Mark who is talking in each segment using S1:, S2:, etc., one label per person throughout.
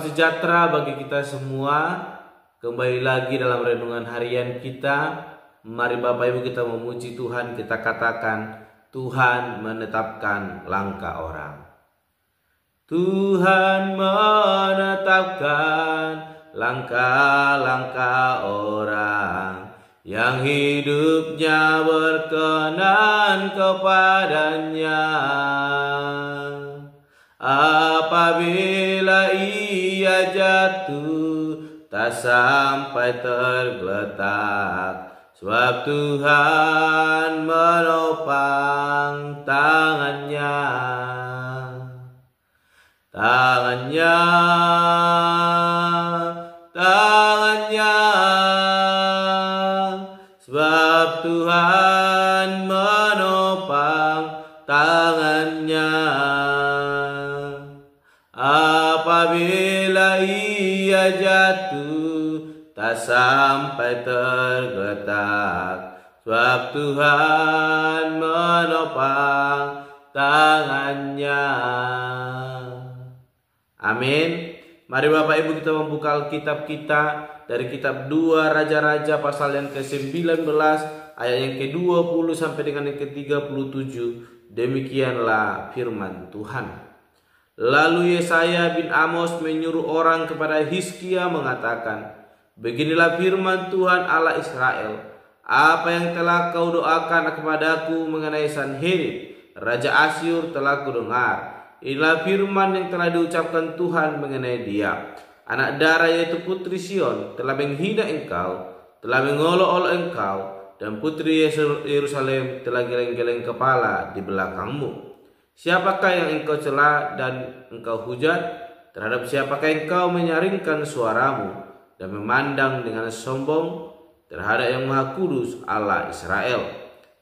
S1: sejahtera bagi kita semua. Kembali lagi dalam renungan harian kita. Mari Bapak Ibu kita memuji Tuhan. Kita katakan, Tuhan menetapkan langkah orang. Tuhan menetapkan langkah-langkah orang yang hidupnya berkenan kepadanya. Apabila ia jatuh, tak sampai tergeletak, sebab Tuhan menopang tangannya. Tangannya sebab Tuhan menopang tangannya. Apabila ia jatuh, tak sampai tergeletak, sebab Tuhan menopang tangannya. Amin. Mari Bapak Ibu kita membuka Alkitab kita dari kitab 2 Raja-Raja pasal yang ke-19 ayat yang ke-20 sampai dengan yang ke-37. Demikianlah firman Tuhan. Lalu Yesaya bin Amos menyuruh orang kepada Hizkia mengatakan, beginilah firman Tuhan Allah Israel, apa yang telah kau doakan kepadaku mengenai Sanherib, Raja Asyur telah kudengar. Inilah firman yang telah diucapkan Tuhan mengenai dia. Anak darah yaitu putri Sion telah menghina engkau, telah mengolok-olok engkau, dan putri Yerusalem telah geleng-geleng kepala di belakangmu. Siapakah yang engkau cela dan engkau hujat? Terhadap siapakah engkau menyaringkan suaramu dan memandang dengan sombong? Terhadap yang Maha Kudus Allah Israel.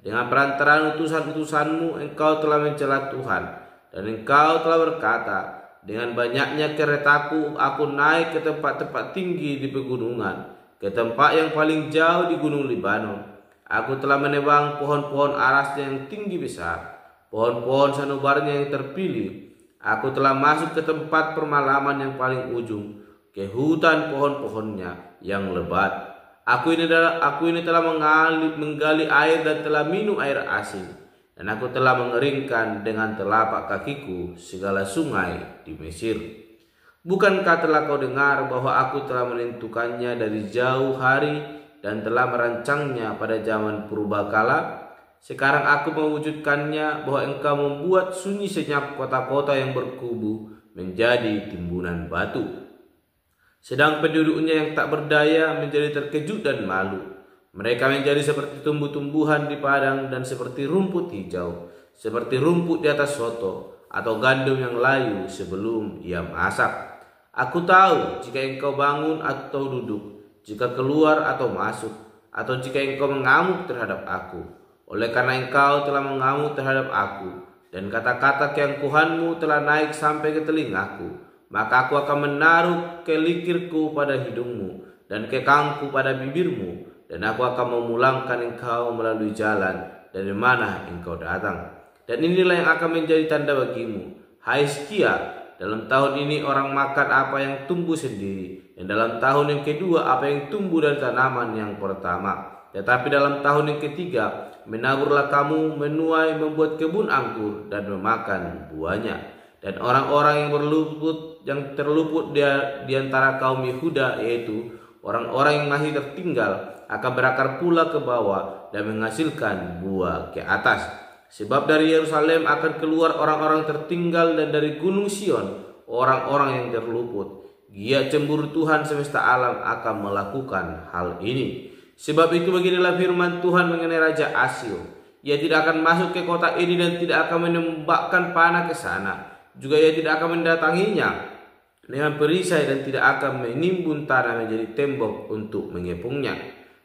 S1: Dengan perantaraan utusan-utusanmu engkau telah mencela Tuhan, dan engkau telah berkata, dengan banyaknya keretaku aku naik ke tempat-tempat tinggi di pegunungan, ke tempat yang paling jauh di gunung Libanon. Aku telah menebang pohon-pohon arasnya yang tinggi besar, pohon-pohon sanubarnya yang terpilih. Aku telah masuk ke tempat permalaman yang paling ujung, ke hutan pohon-pohonnya yang lebat. Aku ini telah menggali air dan telah minum air asin, dan aku telah mengeringkan dengan telapak kakiku segala sungai di Mesir. Bukankah telah kau dengar bahwa aku telah menentukannya dari jauh hari dan telah merancangnya pada zaman purbakala? Sekarang aku mewujudkannya, bahwa engkau membuat sunyi senyap kota-kota yang berkubu menjadi timbunan batu. Sedang penduduknya yang tak berdaya menjadi terkejut dan malu. Mereka menjadi seperti tumbuh-tumbuhan di padang dan seperti rumput hijau, seperti rumput di atas soto atau gandum yang layu sebelum ia masak. Aku tahu jika engkau bangun atau duduk, jika keluar atau masuk, atau jika engkau mengamuk terhadap aku. Oleh karena engkau telah mengamuk terhadap aku, dan kata-kata keangkuhanmu telah naik sampai ke telingaku, maka aku akan menaruh kelikirku pada hidungmu dan kekangku pada bibirmu, dan aku akan memulangkan engkau melalui jalan dari mana engkau datang. Dan inilah yang akan menjadi tanda bagimu, hai Hizkia, dalam tahun ini orang makan apa yang tumbuh sendiri, dan dalam tahun yang kedua apa yang tumbuh dari tanaman yang pertama. Tetapi dalam tahun yang ketiga menaburlah kamu, menuai, membuat kebun anggur dan memakan buahnya. Dan orang-orang yang terluput di antara kaum Yehuda, yaitu orang-orang yang masih tertinggal, akan berakar pula ke bawah dan menghasilkan buah ke atas. Sebab dari Yerusalem akan keluar orang-orang tertinggal, dan dari gunung Sion orang-orang yang terluput. Giat cemburu Tuhan semesta alam akan melakukan hal ini. Sebab itu beginilah firman Tuhan mengenai Raja Asyur. Ia tidak akan masuk ke kota ini dan tidak akan menembakkan panah ke sana. Juga ia tidak akan mendatanginya dengan perisai dan tidak akan menimbun tanah menjadi tembok untuk mengepungnya.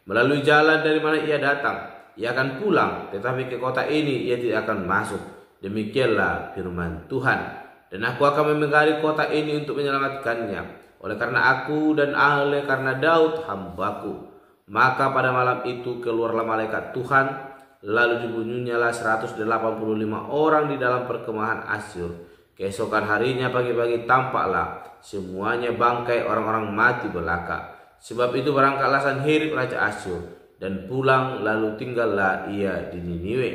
S1: Melalui jalan dari mana ia datang, ia akan pulang, tetapi ke kota ini ia tidak akan masuk. Demikianlah firman Tuhan. Dan aku akan memegari kota ini untuk menyelamatkannya, oleh karena aku dan oleh karena Daud hambaku. Maka pada malam itu keluarlah malaikat Tuhan, lalu dibunuhnyalah 185 orang di dalam perkemahan Asyur, Keesokan harinya pagi-pagi tampaklah semuanya bangkai orang-orang mati belaka. Sebab itu berangkatlah Sanherib Raja Asyur dan pulang, lalu tinggallah ia di Niniwe.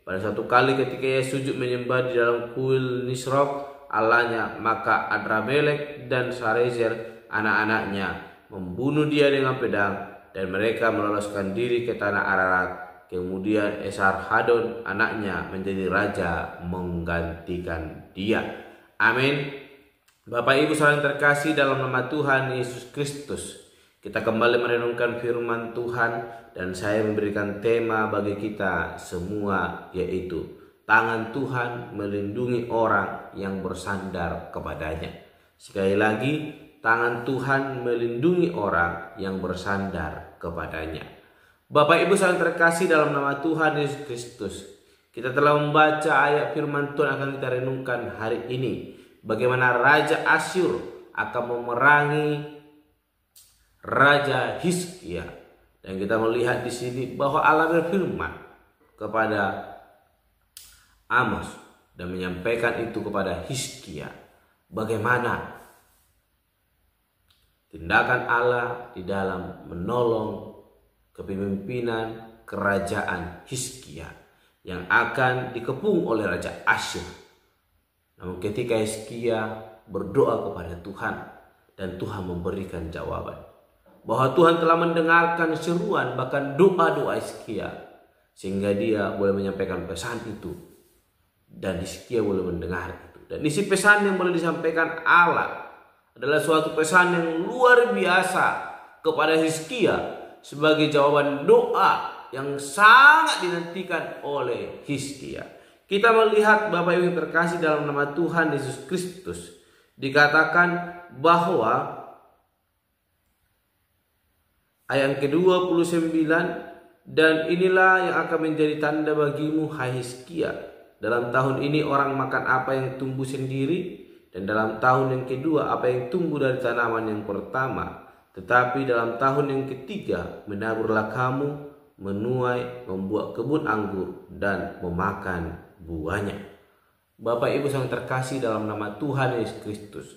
S1: Pada suatu kali ketika ia sujud menyembah di dalam kuil Nisrok Allahnya, maka Adramelek dan Sarezer anak-anaknya membunuh dia dengan pedang, dan mereka meloloskan diri ke tanah Ararat. Kemudian Esarhadon anaknya menjadi raja menggantikan dia. Amin. Bapak Ibu saudara terkasih dalam nama Tuhan Yesus Kristus, kita kembali merenungkan firman Tuhan, dan saya memberikan tema bagi kita semua, yaitu tangan Tuhan melindungi orang yang bersandar kepadanya. Sekali lagi, tangan Tuhan melindungi orang yang bersandar kepadanya. Bapak Ibu saudara terkasih dalam nama Tuhan Yesus Kristus, kita telah membaca ayat firman Tuhan akan kita renungkan hari ini. Bagaimana Raja Asyur akan memerangi Raja Hizkia, dan kita melihat di sini bahwa Allah berfirman kepada Amos dan menyampaikan itu kepada Hizkia, bagaimana tindakan Allah di dalam menolong kepemimpinan kerajaan Hizkia yang akan dikepung oleh Raja Asyur. Namun ketika Hizkia berdoa kepada Tuhan, dan Tuhan memberikan jawaban, bahwa Tuhan telah mendengarkan seruan bahkan doa-doa Hizkia, sehingga dia boleh menyampaikan pesan itu, dan Hizkia boleh mendengar itu. Dan isi pesan yang boleh disampaikan Allah adalah suatu pesan yang luar biasa kepada Hizkia sebagai jawaban doa yang sangat dinantikan oleh Hizkia. Kita melihat Bapak Ibu yang terkasih dalam nama Tuhan Yesus Kristus, dikatakan bahwa ayat ke-29, dan inilah yang akan menjadi tanda bagimu hai Hizkia, dalam tahun ini orang makan apa yang tumbuh sendiri, dan dalam tahun yang kedua apa yang tumbuh dari tanaman yang pertama. Tetapi dalam tahun yang ketiga menaburlah kamu, menuai, membuat kebun anggur, dan memakan buahnya. Bapak Ibu yang terkasih dalam nama Tuhan Yesus Kristus,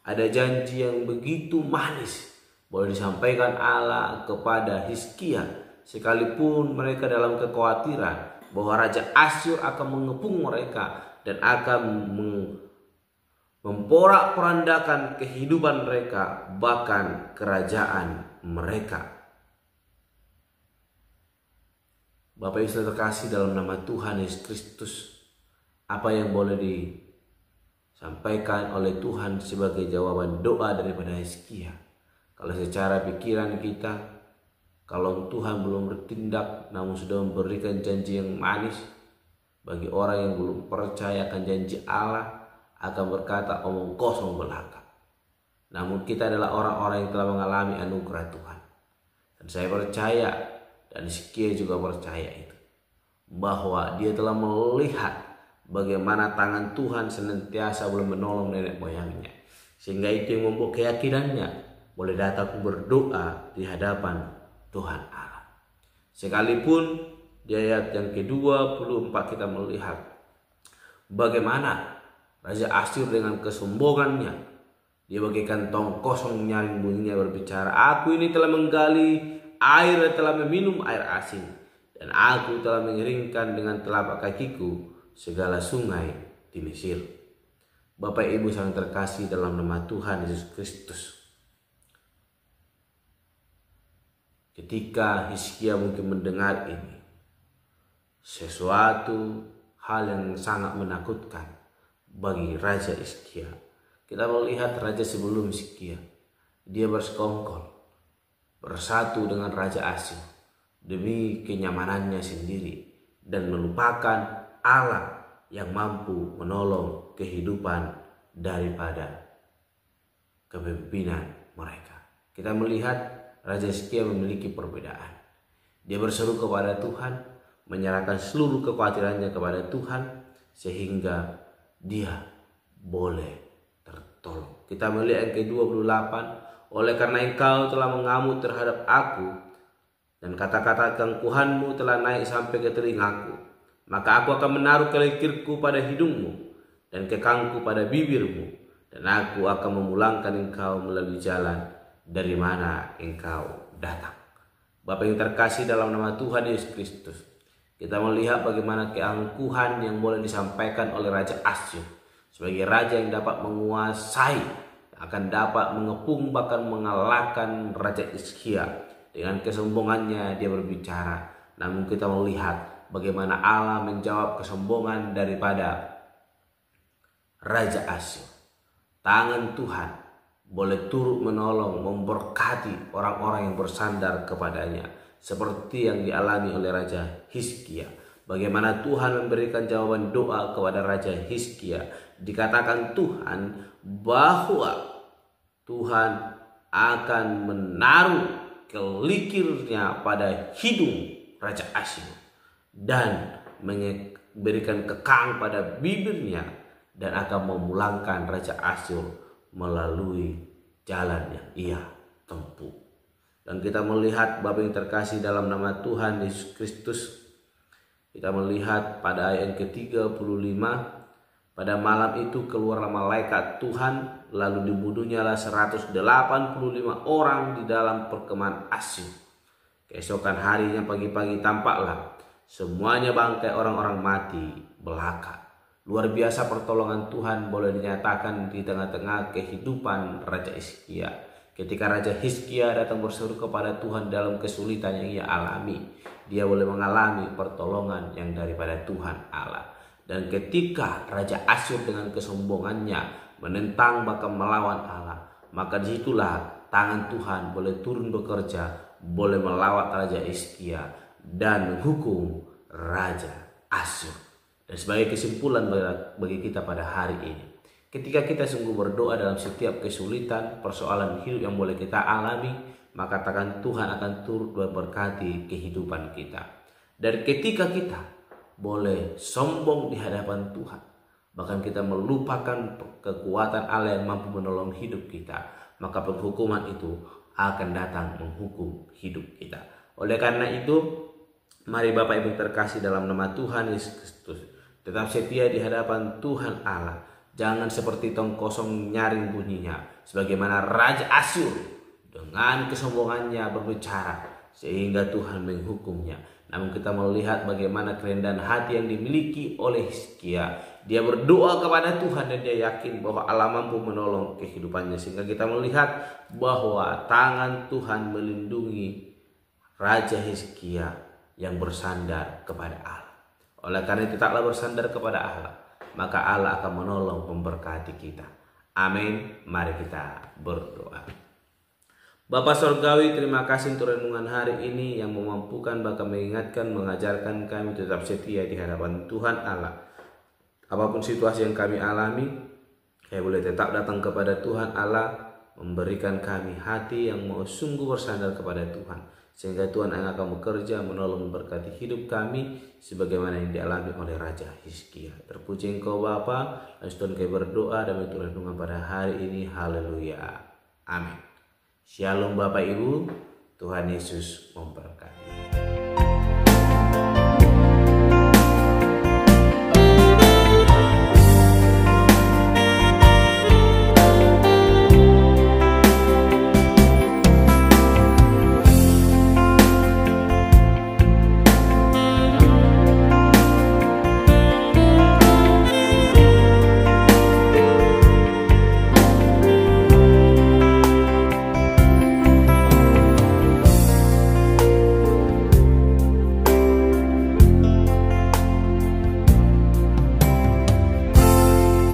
S1: ada janji yang begitu manis boleh disampaikan Allah kepada Hizkia, sekalipun mereka dalam kekhawatiran bahwa Raja Asyur akan mengepung mereka dan akan memporak-porandakan kehidupan mereka, bahkan kerajaan mereka. Bapak Ibu terkasih dalam nama Tuhan Yesus Kristus, apa yang boleh disampaikan oleh Tuhan sebagai jawaban doa daripada Hizkia? Kalau secara pikiran kita, kalau Tuhan belum bertindak namun sudah memberikan janji yang manis, bagi orang yang belum percaya akan janji Allah akan berkata omong kosong belaka. Namun kita adalah orang-orang yang telah mengalami anugerah Tuhan, dan saya percaya, dan Hizkia juga percaya itu, bahwa dia telah melihat bagaimana tangan Tuhan senantiasa boleh menolong nenek moyangnya, sehingga itu yang membuat keyakinannya boleh datang berdoa di hadapan Tuhan Allah. Sekalipun di ayat yang ke-24 kita melihat bagaimana Raja Asyur dengan kesombongannya, dia bagaikan tong kosong nyaring bunyinya berbicara, aku ini telah menggali air dan telah meminum air asin, dan aku telah mengeringkan dengan telapak kakiku segala sungai di Mesir. Bapak Ibu yang terkasih dalam nama Tuhan Yesus Kristus, ketika Hizkia mungkin mendengar ini, sesuatu hal yang sangat menakutkan bagi Raja Hizkia. Kita melihat raja sebelum Hizkia, dia bersekongkol, bersatu dengan Raja Asyur demi kenyamanannya sendiri, dan melupakan Allah yang mampu menolong kehidupan daripada kepemimpinan mereka. Kita melihat Raja Hizkia memiliki perbedaan. Dia berseru kepada Tuhan, menyerahkan seluruh kekhawatirannya kepada Tuhan, sehingga dia boleh tertolong. Kita melihat yang ke-28, oleh karena engkau telah mengamuk terhadap aku, dan kata-kata keangkuhanmu telah naik sampai ke telingaku, maka aku akan menaruh kelekirku pada hidungmu, dan kekangku pada bibirmu, dan aku akan memulangkan engkau melalui jalan dari mana engkau datang. Bapak yang terkasih dalam nama Tuhan Yesus Kristus, kita melihat bagaimana keangkuhan yang boleh disampaikan oleh Raja Asyur sebagai raja yang dapat menguasai, akan dapat mengepung bahkan mengalahkan Raja Hizkia. Dengan kesombongannya dia berbicara, namun kita melihat bagaimana Allah menjawab kesombongan daripada Raja Asyur. Tangan Tuhan boleh turut menolong, memberkati orang-orang yang bersandar kepadanya, seperti yang dialami oleh Raja Hizkia. Bagaimana Tuhan memberikan jawaban doa kepada Raja Hizkia. Dikatakan Tuhan bahwa Tuhan akan menaruh kelikirnya pada hidung Raja Asyur dan memberikan kekang pada bibirnya, dan akan memulangkan Raja Asyur melalui jalan yang ia tempuh. Dan kita melihat Bapak yang terkasih dalam nama Tuhan Yesus Kristus, kita melihat pada ayat ke-35, pada malam itu keluarlah malaikat Tuhan, lalu dibunuhnyalah 185 orang di dalam perkemahan Asyur. Keesokan harinya pagi-pagi tampaklah semuanya bangkai orang-orang mati belaka. Luar biasa pertolongan Tuhan boleh dinyatakan di tengah-tengah kehidupan Raja Hizkia. Ketika Raja Hizkia datang berseru kepada Tuhan dalam kesulitan yang ia alami, dia boleh mengalami pertolongan yang daripada Tuhan Allah. Dan ketika Raja Asyur dengan kesombongannya menentang bahkan melawan Allah, maka disitulah tangan Tuhan boleh turun bekerja, boleh melawat Raja Hizkia dan menghukum Raja Asyur. Dan sebagai kesimpulan bagi kita pada hari ini, ketika kita sungguh berdoa dalam setiap kesulitan, persoalan hidup yang boleh kita alami, maka tangan Tuhan akan turut memberkati kehidupan kita. Dan ketika kita boleh sombong di hadapan Tuhan, bahkan kita melupakan kekuatan Allah yang mampu menolong hidup kita, maka penghukuman itu akan datang menghukum hidup kita. Oleh karena itu, mari Bapak Ibu terkasih dalam nama Tuhan Yesus Kristus, tetap setia di hadapan Tuhan Allah. Jangan seperti tong kosong nyaring bunyinya, sebagaimana Raja Asyur dengan kesombongannya berbicara sehingga Tuhan menghukumnya. Namun kita melihat bagaimana kerendahan hati yang dimiliki oleh Hizkia. Dia berdoa kepada Tuhan dan dia yakin bahwa Allah mampu menolong kehidupannya. Sehingga kita melihat bahwa tangan Tuhan melindungi Raja Hizkia yang bersandar kepada Allah. Oleh karena itu tetaplah bersandar kepada Allah, maka Allah akan menolong memberkati kita. Amin. Mari kita berdoa. Bapa Surgawi, terima kasih untuk renungan hari ini yang memampukan bahkan mengingatkan, mengajarkan kami tetap setia di hadapan Tuhan Allah. Apapun situasi yang kami alami, kami boleh tetap datang kepada Tuhan Allah, memberikan kami hati yang mau sungguh bersandar kepada Tuhan. Sehingga Tuhan yang akan bekerja menolong memberkati hidup kami sebagaimana yang dialami oleh Raja Hizkia. Terpuji Engkau Bapa, dan Tuhan kami berdoa dan menurut renungan pada hari ini. Haleluya. Amin. Shalom Bapak Ibu, Tuhan Yesus memberkati.